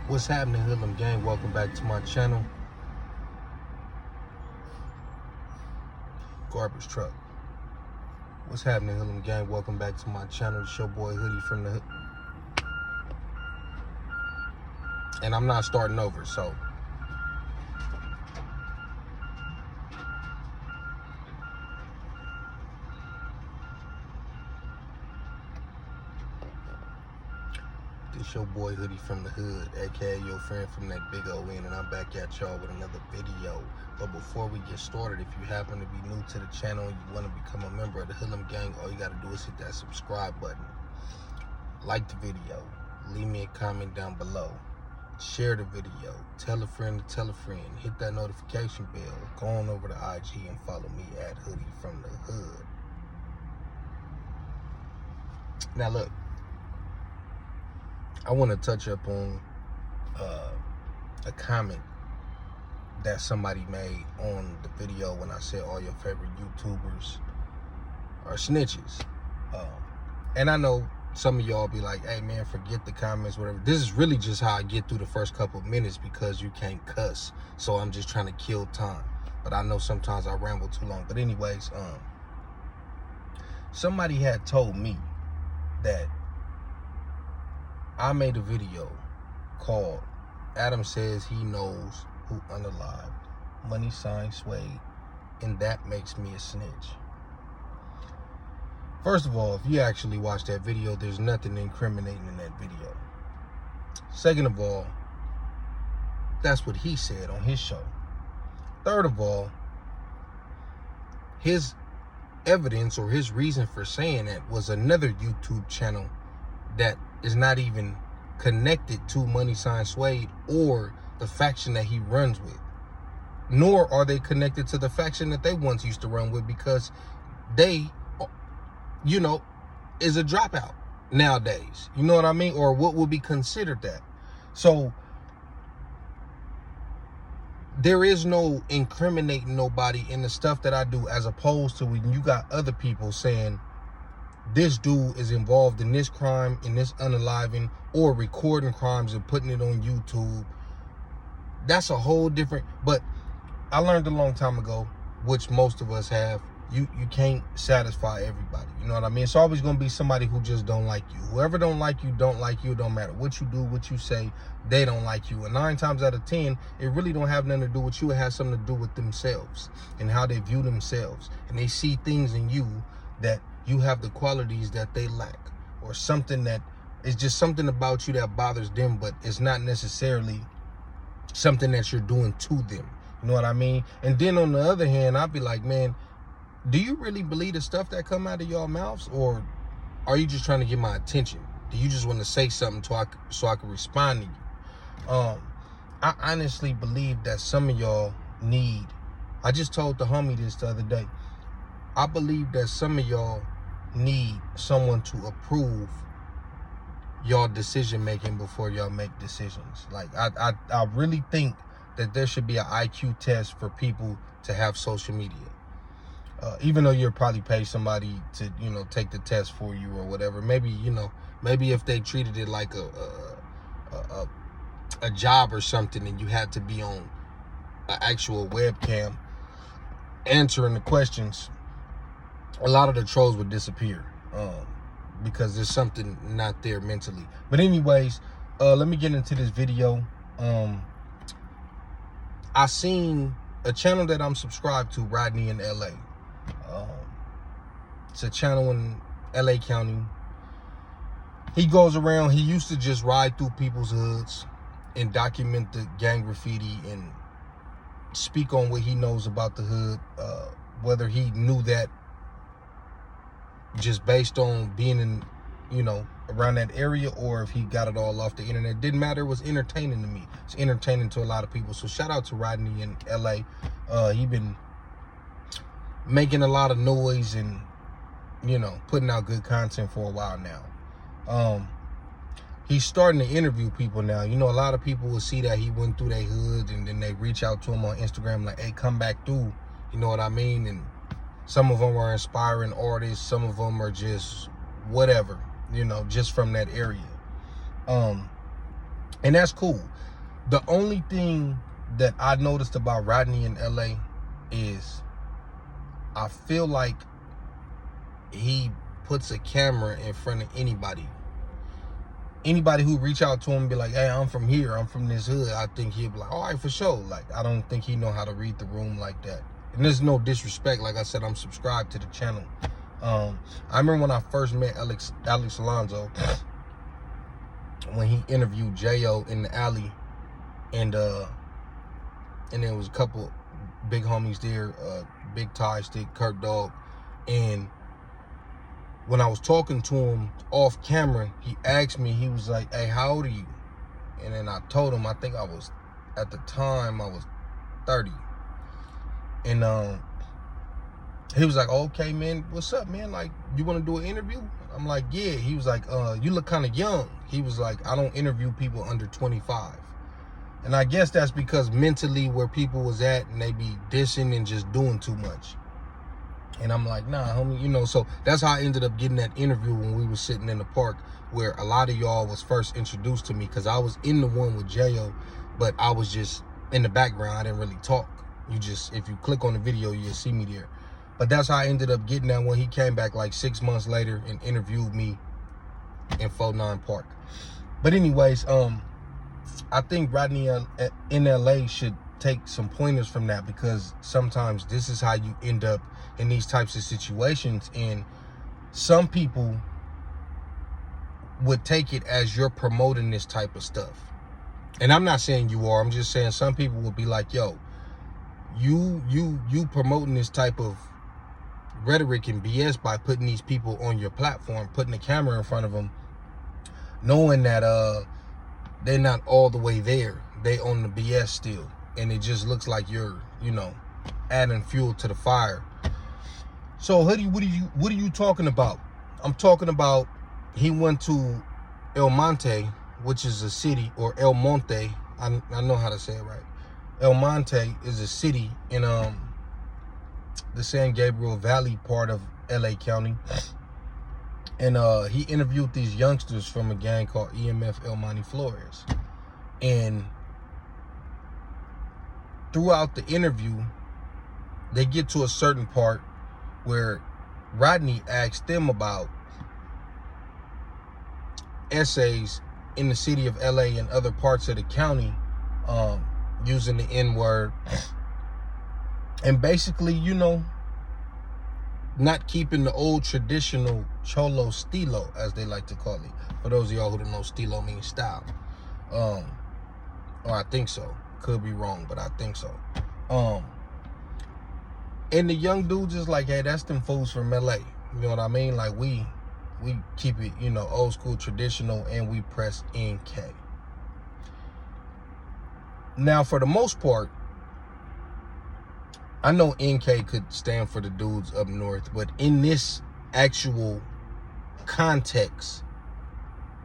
What's happening, Hoodlum Gang? Welcome back to my channel. Garbage truck. What's happening, Hoodlum Gang? Welcome back to my channel. It's your boy Hoodie from the Hood. And I'm not starting over, so this your boy Hoodie from the Hood, aka your friend from that big O N, and I'm back at y'all with another video. But before we get started, if you happen to be new to the channel and you want to become a member of the Hoodlum Gang, all you got to do is hit that subscribe button, like the video, leave me a comment down below, share the video, tell a friend to tell a friend, hit that notification bell, go on over to IG and follow me at Hoodie from the Hood. Now look, I want to touch up on a comment that somebody made on the video when I said all your favorite YouTubers are snitches. And I know some of y'all be like, hey man, forget the comments, whatever. This is really just how I get through the first couple of minutes because you can't cuss. So I'm just trying to kill time. But I know sometimes I ramble too long. But anyways, somebody had told me that I made a video called Adam Says He Knows Who Unalived Money Sign Suede, and that makes me a snitch. First of all, if you actually watch that video, there's nothing incriminating in that video. Second of all, that's what he said on his show. Third of all, his evidence or his reason for saying that was another YouTube channel that is not even connected to Money Sign Suede or the faction that he runs with. Nor are they connected to the faction that they once used to run with, because they, you know, is a dropout nowadays. You know what I mean? Or what would be considered that. So there is no incriminating nobody in the stuff that I do, as opposed to when you got other people saying this dude is involved in this crime, in this unaliving, or recording crimes and putting it on YouTube. That's a whole different. But I learned a long time ago, which most of us have, you can't satisfy everybody. You know what I mean? It's always going to be somebody who just don't like you. Whoever don't like you, don't like you. It don't matter what you do, what you say, they don't like you. And 9 times out of 10, it really don't have nothing to do with you. It has something to do with themselves and how they view themselves. And they see things in you that you have the qualities that they lack, or something that is just something about you that bothers them, but it's not necessarily something that you're doing to them. You know what I mean? And then on the other hand, I'd be like, man, do you really believe the stuff that come out of y'all mouths, or are you just trying to get my attention? Do you just want to say something so I can respond to you? I honestly believe that some of y'all need, I just told the homie this the other day, I believe that some of y'all need someone to approve y'all decision making before y'all make decisions. Like I really think that there should be an IQ test for people to have social media. Even though you'll probably pay somebody to, you know, take the test for you or whatever. Maybe, you know, maybe if they treated it like a job or something, and you had to be on an actual webcam answering the questions, a lot of the trolls would disappear, because there's something not there mentally. But anyways, let me get into this video. I seen a channel that I'm subscribed to, Rodney in LA. It's a channel in LA County. He goes around, he used to just ride through people's hoods and document the gang graffiti and speak on what he knows about the hood, whether he knew that just based on being in, you know, around that area, or if he got it all off the internet. Didn't matter. It was entertaining to me. It's entertaining to a lot of people. So shout out to Rodney in LA. He been making a lot of noise and, you know, putting out good content for a while now. He's starting to interview people now. You know, a lot of people will see that he went through their hood, and then they reach out to him on Instagram like, hey, come back through. You know what I mean? And some of them are inspiring artists. Some of them are just whatever, you know, just from that area. And that's cool. The only thing that I noticed about Rodney in LA is I feel like he puts a camera in front of anybody. Anybody who reach out to him and be like, hey, I'm from here, I'm from this hood, I think he'll be like, all right, for sure. Like, I don't think he know how to read the room like that. And there's no disrespect. Like I said, I'm subscribed to the channel. I remember when I first met Alex Alonso, when he interviewed J.O. in the alley, and there was a couple big homies there, Big Tie Stick, Kurt Dog, and when I was talking to him off camera, he asked me, he was like, hey, how old are you? And then I told him, I think I was, at the time, I was 30. And he was like, okay, man, what's up, man? Like, you want to do an interview? I'm like, yeah. He was like, you look kind of young. He was like, I don't interview people under 25. And I guess that's because mentally where people was at, and they be dissing and just doing too much. And I'm like, nah, homie, you know. So that's how I ended up getting that interview when we was sitting in the park, where a lot of y'all was first introduced to me, because I was in the one with J.O., but I was just in the background. I didn't really talk. You just, if you click on the video, you'll see me there. But that's how I ended up getting that one. He came back like 6 months later and interviewed me in 49 Park. But anyways, I think Rodney in LA should take some pointers from that, because sometimes this is how you end up in these types of situations. And some people would take it as you're promoting this type of stuff. And I'm not saying you are. I'm just saying some people will be like, yo, you promoting this type of rhetoric and BS by putting these people on your platform, putting a camera in front of them, knowing that they're not all the way there. They own the BS still. And it just looks like you're, you know, adding fuel to the fire. So, Hoodie, what are you talking about? I'm talking about he went to El Monte, which is a city, or El Monte. I know how to say it right. El Monte is a city in the San Gabriel Valley part of LA County. And he interviewed these youngsters from a gang called EMF El Monte Flores. And throughout the interview, they get to a certain part where Rodney asked them about essays in the city of LA and other parts of the county, using the N-word. And basically, you know, not keeping the old traditional cholo stilo, as they like to call it. For those of y'all who don't know, stilo means style. Or I think so. Could be wrong, but I think so. And the young dudes is like, hey, that's them fools from LA. You know what I mean? Like, we keep it, you know, old school, traditional, and we press NK. Now, for the most part, I know NK could stand for the dudes up north, but in this actual context,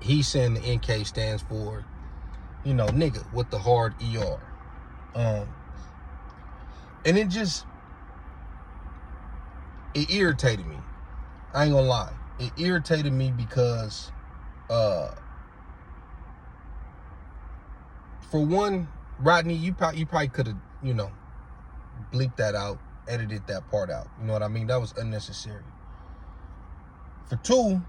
he's saying the NK stands for, you know, nigga with the hard ER. And it irritated me. I ain't gonna lie. It irritated me because, for one, Rodney, you probably could have, you know, bleeped that out, edited that part out. You know what I mean? That was unnecessary. For two,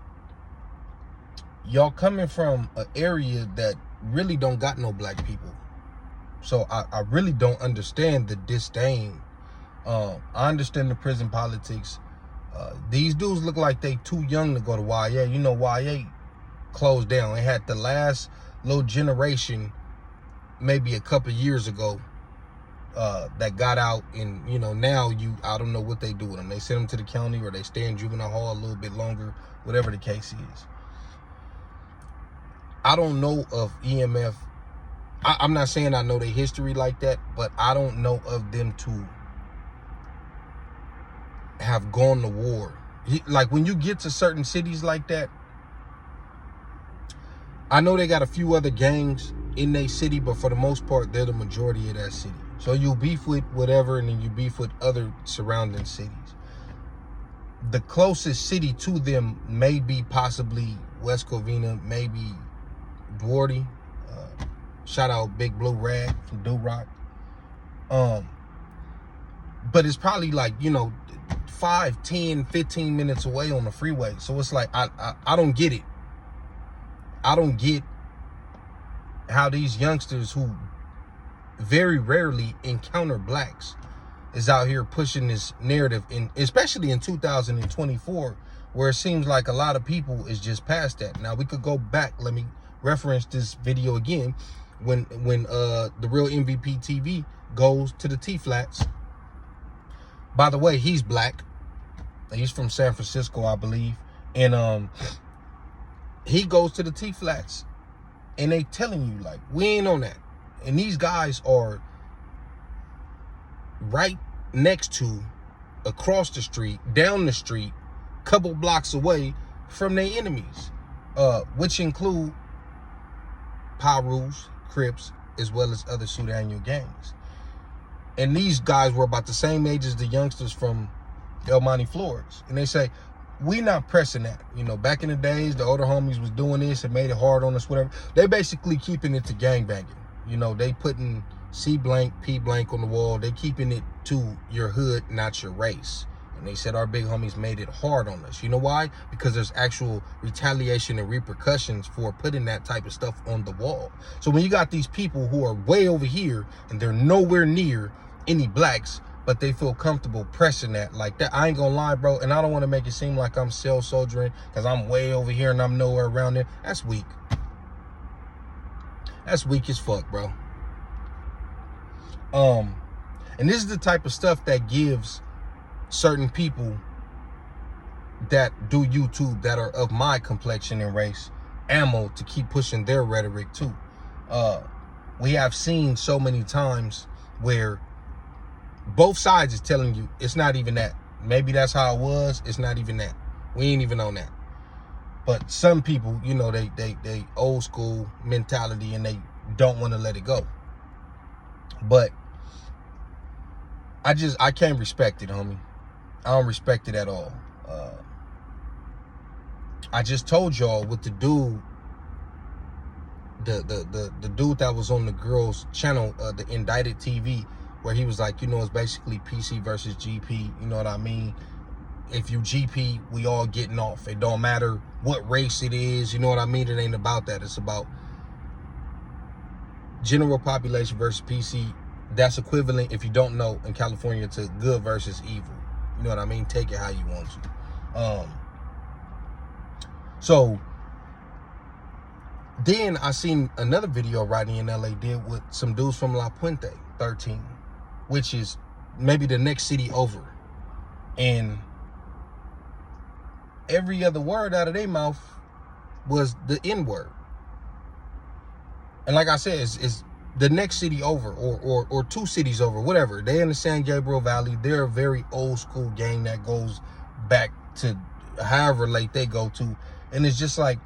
y'all coming from an area that really don't got no black people. So I really don't understand the disdain. I understand the prison politics. These dudes look like they too young to go to YA. You know, YA closed down. They had the last little generation maybe a couple years ago that got out, and you know, now I don't know what they do with them. They send them to the county, or they stay in juvenile hall a little bit longer, whatever the case is. I don't know of EMF. I'm not saying I know their history like that, but I don't know of them to have gone to war. Like, when you get to certain cities like that, I know they got a few other gangs in their city, but for the most part, they're the majority of that city. So you beef with whatever, and then you beef with other surrounding cities. The closest city to them may be possibly West Covina, maybe Duarte, Shout out Big Blue Rag from Do Rock. But it's probably like, 5, 10, 15 minutes away on the freeway. So it's like, I don't get it. I don't get how these youngsters who very rarely encounter blacks is out here pushing this narrative, especially in 2024, where it seems like a lot of people is just past that. Now we could go back. Let me reference this video again. When the real MVP TV goes to the T-Flats. By the way, he's black. He's from San Francisco, I believe. And he goes to the T-Flats. And they telling you, like, we ain't on that. And these guys are right next to, across the street, down the street, couple blocks away from their enemies. Which include Pirus, Crips, as well as other Sudanese gangs. And these guys were about the same age as the youngsters from Monte Flores. And they say, we not pressing that. Back in the days, the older homies was doing this and made it hard on us, whatever. They basically keeping it to gangbanging. They putting C blank, P blank on the wall. They keeping it to your hood, not your race. And they said our big homies made it hard on us. You know why? Because there's actual retaliation and repercussions for putting that type of stuff on the wall. So when you got these people who are way over here and they're nowhere near any blacks, but they feel comfortable pressing that like that, I ain't gonna lie, bro, and I don't want to make it seem like I'm cell soldiering because I'm way over here and I'm nowhere around there. That's weak. That's weak as fuck, bro. And this is the type of stuff that gives certain people that do YouTube that are of my complexion and race ammo to keep pushing their rhetoric too. We have seen so many times where both sides is telling you it's not even that. Maybe that's how it was. It's not even that. We ain't even on that. But some people, they old school mentality and they don't want to let it go. But I can't respect it, homie. I don't respect it at all. I just told y'all with the dude, the dude that was on the girl's channel, the Indicted TV, where he was like, it's basically PC versus GP. You know what I mean? If you GP, we all getting off. It don't matter what race it is. You know what I mean? It ain't about that. It's about general population versus PC. That's equivalent, if you don't know, in California to good versus evil. You know what I mean? Take it how you want to. So then I seen another video Rodney in LA did with some dudes from La Puente 13, which is maybe the next city over. And every other word out of their mouth was the N-word. And like I said, it's the next city over or 2 cities over, whatever. They're in the San Gabriel Valley. They're a very old school gang that goes back to however late they go to. And it's just like,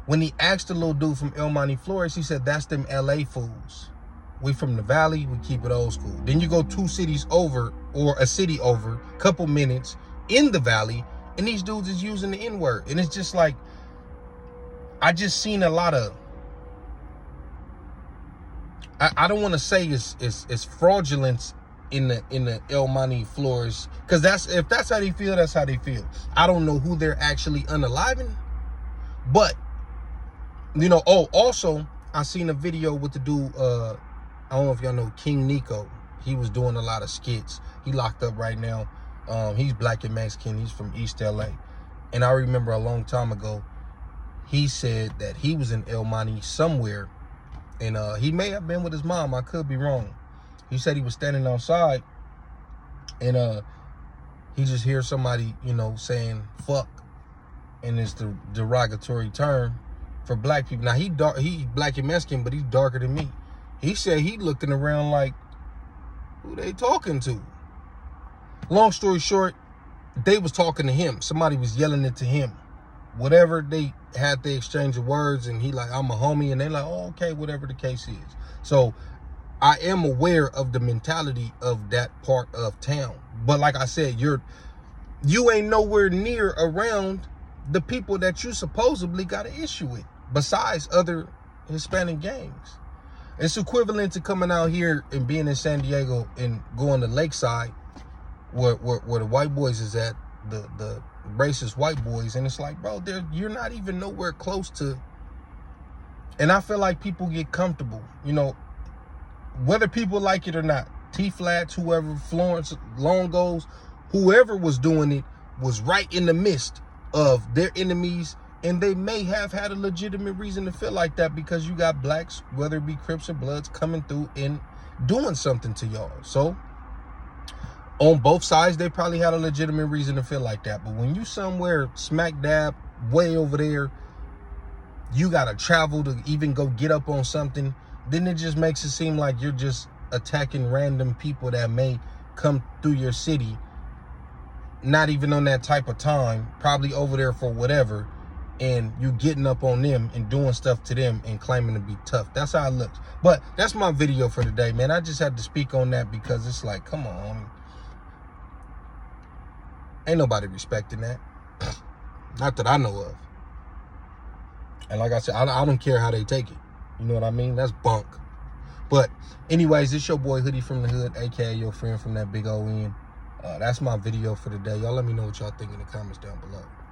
when he asked the little dude from Monte Flores, he said, that's them LA fools. We from the valley, we keep it old school. Then you go 2 cities over or a city over, couple minutes in the valley, and these dudes is using the N-word. And it's just like, I just seen a lot of, I don't want to say it's fraudulence in the Monte Flores, because if that's how they feel, that's how they feel. I don't know who they're actually unaliving, but also I seen a video with the dude, I don't know if y'all know King Nico. He was doing a lot of skits. He locked up right now. He's black and Mexican. He's from East LA. And I remember a long time ago, he said that he was in El Monte somewhere, and he may have been with his mom. I could be wrong. He said he was standing outside, and he just hears somebody, saying fuck, and it's the derogatory term for black people. Now he black and Mexican, but he's darker than me. He said he looking around like, who they talking to? Long story short, they was talking to him. Somebody was yelling it to him. Whatever, they had the exchange of words, and he like, I'm a homie, and they like, oh, okay, whatever the case is. So I am aware of the mentality of that part of town. But like I said, you ain't nowhere near around the people that you supposedly got an issue with, besides other Hispanic gangs. It's equivalent to coming out here and being in San Diego and going to Lakeside, where the white boys is at, the racist white boys, and it's like, bro, you're not even nowhere close to. And I feel like people get comfortable, you know, whether people like it or not. T-Flats, whoever, Florence, Longos, whoever was doing it was right in the midst of their enemies, and they may have had a legitimate reason to feel like that because you got blacks, whether it be Crips or Bloods, coming through and doing something to y'all. So on both sides, they probably had a legitimate reason to feel like that. But when you somewhere smack dab way over there, you gotta travel to even go get up on something, then it just makes it seem like you're just attacking random people that may come through your city, not even on that type of time, probably over there for whatever, and you getting up on them and doing stuff to them and claiming to be tough. That's how it looks. But that's my video for today, man. I just had to speak on that because it's like, come on, ain't nobody respecting that. Not that I know of. And like I said, I don't care how they take it. You know what I mean? That's bunk. But anyways, it's your boy Hoodie from the Hood, aka your friend from that big old end. That's my video for today. Y'all let me know what y'all think in the comments down below.